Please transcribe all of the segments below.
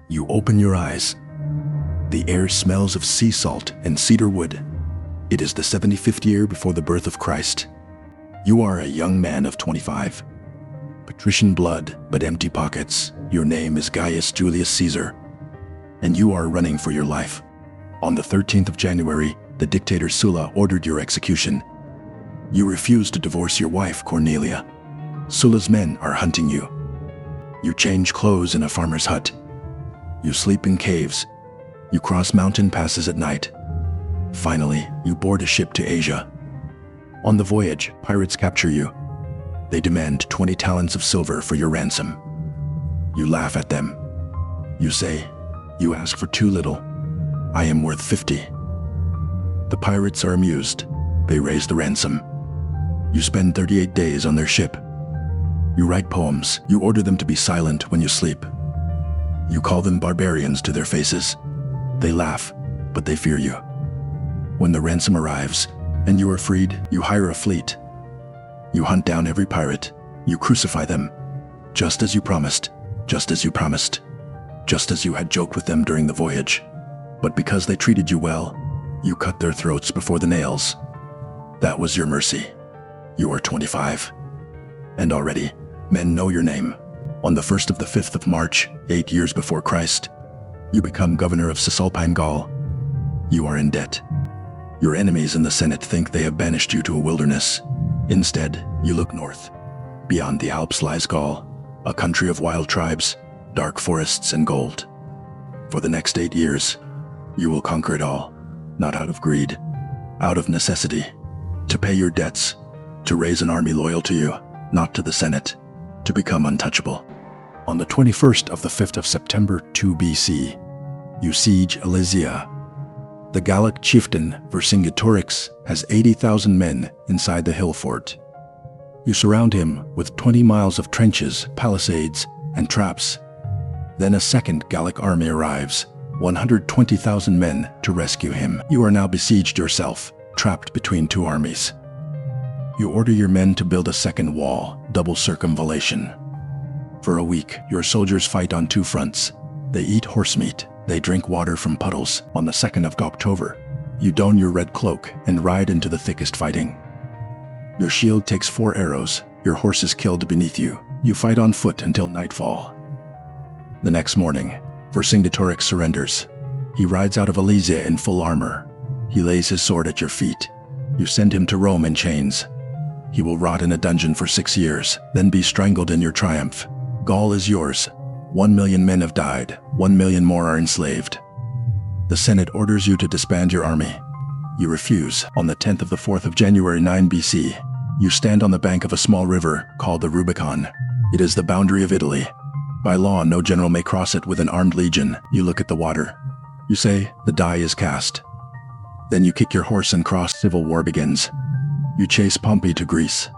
You open your eyes. The air smells of sea salt and cedar wood. It is the 75th year before the birth of Christ. You are a young man of 25. Patrician blood, but empty pockets. Your name is Gaius Julius Caesar, and you are running for your life. On the 13th of January, the dictator Sulla ordered your execution. You refuse to divorce your wife, Cornelia. Sulla's men are hunting you. You change clothes in a farmer's hut. You sleep in caves. You cross mountain passes at night. Finally, you board a ship to Asia. On the voyage, pirates capture you. They demand 20 talents of silver for your ransom. You laugh at them. You say, "You ask for too little. I am worth 50. The pirates are amused. They raise the ransom. You spend 38 days on their ship. You write poems. You order them to be silent when you sleep. You call them barbarians to their faces. They laugh, but they fear you. When the ransom arrives and you are freed, you hire a fleet. You hunt down every pirate. You crucify them, just as you promised, just as you promised, just as you had joked with them during the voyage. But because they treated you well, you cut their throats before the nails. That was your mercy. You are 25. And already, men know your name. On the 1st of the 5th of March, 8 years before Christ, you become governor of Cisalpine Gaul. You are in debt. Your enemies in the Senate think they have banished you to a wilderness. Instead, you look north. Beyond the Alps lies Gaul, a country of wild tribes, dark forests, and gold. For the next 8 years, you will conquer it all, not out of greed, out of necessity, to pay your debts, to raise an army loyal to you, not to the Senate, to become untouchable. On the 21st of the 5th of September 2 BC, you siege Alesia. The Gallic chieftain Vercingetorix has 80,000 men inside the hill fort. You surround him with 20 miles of trenches, palisades, and traps. Then a second Gallic army arrives, 120,000 men to rescue him. You are now besieged yourself, trapped between two armies. You order your men to build a second wall, double circumvallation. For a week, your soldiers fight on two fronts. They eat horse meat. They drink water from puddles. On the 2nd of October, you don your red cloak and ride into the thickest fighting. Your shield takes 4 arrows. Your horse is killed beneath you. You fight on foot until nightfall. The next morning, Vercingetorix surrenders. He rides out of Alesia in full armor. He lays his sword at your feet. You send him to Rome in chains. He will rot in a dungeon for 6 years, then be strangled in your triumph. Gaul is yours. 1 million men have died. 1 million more are enslaved. The Senate orders you to disband your army. You refuse. On the 10th of the 4th of January 9 BC, you stand on the bank of a small river called the Rubicon. It is the boundary of Italy. By law, no general may cross it with an armed legion. You look at the water. You say, the die is cast. Then you kick your horse and cross. Civil war begins. You chase Pompey to Greece.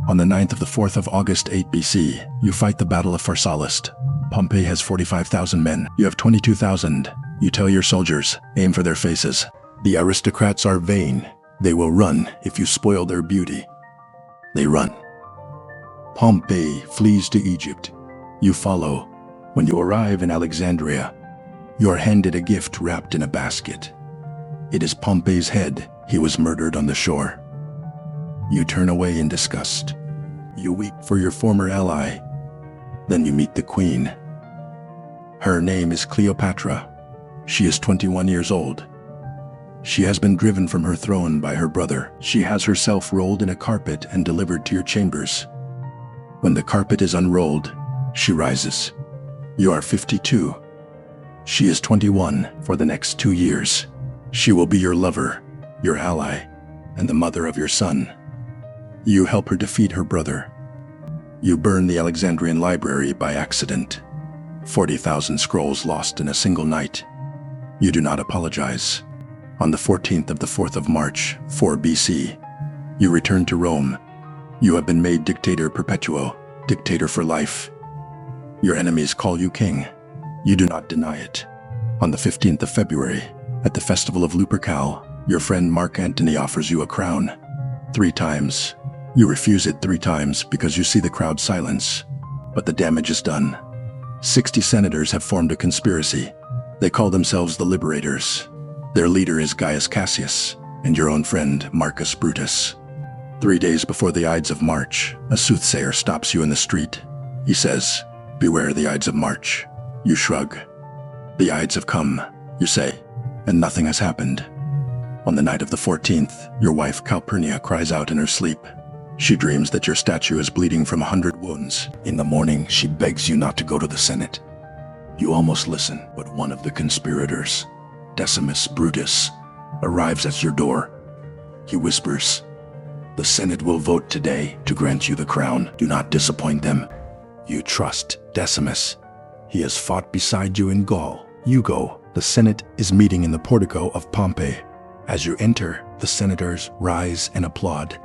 On the 9th of the 4th of August 8 BC, you fight the Battle of Pharsalus. Pompey has 45,000 men. You have 22,000. You tell your soldiers, aim for their faces. The aristocrats are vain. They will run if you spoil their beauty. They run. Pompey flees to Egypt. You follow. When you arrive in Alexandria, you are handed a gift wrapped in a basket. It is Pompey's head. He was murdered on the shore. You turn away in disgust. You weep for your former ally. Then you meet the queen. Her name is Cleopatra. She is 21 years old. She has been driven from her throne by her brother. She has herself rolled in a carpet and delivered to your chambers. When the carpet is unrolled, she rises. You are 52. She is 21. For the next 2 years, she will be your lover, your ally, and the mother of your son. You help her defeat her brother. You burn the Alexandrian library by accident. 40,000 scrolls lost in a single night. You do not apologize. On the 14th of the 4th of March, 4 BC, you return to Rome. You have been made dictator perpetuo, dictator for life. Your enemies call you king. You do not deny it. On the 15th of February, at the festival of Lupercal, your friend Mark Antony offers you a crown. 3 times. You refuse it 3 times because you see the crowd silence. But the damage is done. 60 senators have formed a conspiracy. They call themselves the Liberators. Their leader is Gaius Cassius, and your own friend Marcus Brutus. 3 days before the Ides of March, a soothsayer stops you in the street. He says, "Beware the Ides of March." You shrug. The Ides have come, you say, and nothing has happened. On the night of the 14th, your wife Calpurnia cries out in her sleep. She dreams that your statue is bleeding from 100 wounds. In the morning, she begs you not to go to the Senate. You almost listen, but one of the conspirators, Decimus Brutus, arrives at your door. He whispers, "The Senate will vote today to grant you the crown. Do not disappoint them." You trust Decimus. He has fought beside you in Gaul. You go. The Senate is meeting in the portico of Pompey. As you enter, the senators rise and applaud.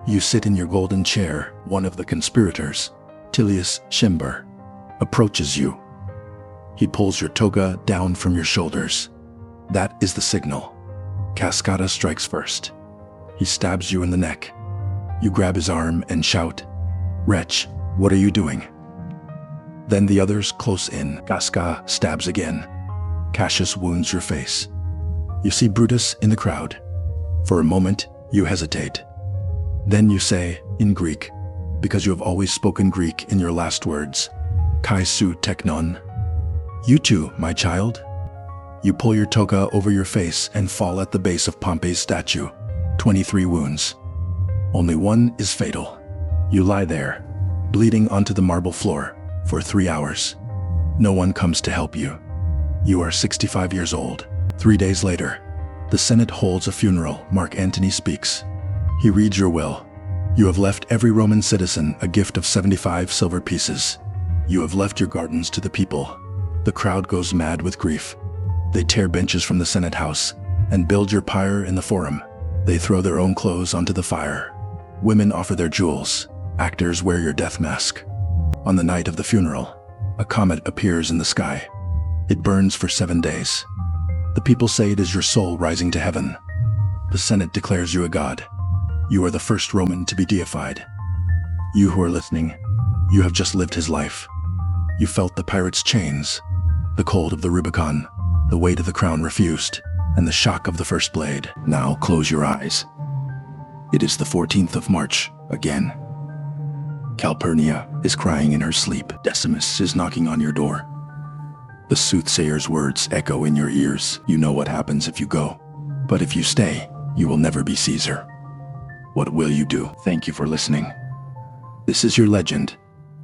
You sit in your golden chair. One of the conspirators, Julius Caesar, approaches you. He pulls your toga down from your shoulders. That is the signal. Cascada strikes first. He stabs you in the neck. You grab his arm and shout, "Wretch, what are you doing?" Then the others close in. Casca stabs again. Cassius wounds your face. You see Brutus in the crowd. For a moment, you hesitate. Then you say, in Greek, because you have always spoken Greek in your last words, "Kai su teknon." "You too, my child." You pull your toga over your face and fall at the base of Pompey's statue. 23 wounds. Only one is fatal. You lie there, bleeding onto the marble floor, for 3 hours. No one comes to help you. You are 65 years old. 3 days later, the Senate holds a funeral. Mark Antony speaks. He reads your will. You have left every Roman citizen a gift of 75 silver pieces. You have left your gardens to the people. The crowd goes mad with grief. They tear benches from the Senate house and build your pyre in the forum. They throw their own clothes onto the fire. Women offer their jewels. Actors wear your death mask. On the night of the funeral, a comet appears in the sky. It burns for 7 days. The people say it is your soul rising to heaven. The Senate declares you a god. You are the first Roman to be deified. You who are listening, you have just lived his life. You felt the pirate's chains, the cold of the Rubicon, the weight of the crown refused, and the shock of the first blade. Now close your eyes. It is the 14th of March again. Calpurnia is crying in her sleep. Decimus is knocking on your door. The soothsayer's words echo in your ears. You know what happens if you go. But if you stay, you will never be Caesar. What will you do? Thank you for listening. This is your legend.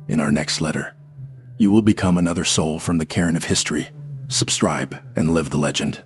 In our next letter, you will become another soul from the cairn of history. Subscribe and live the legend.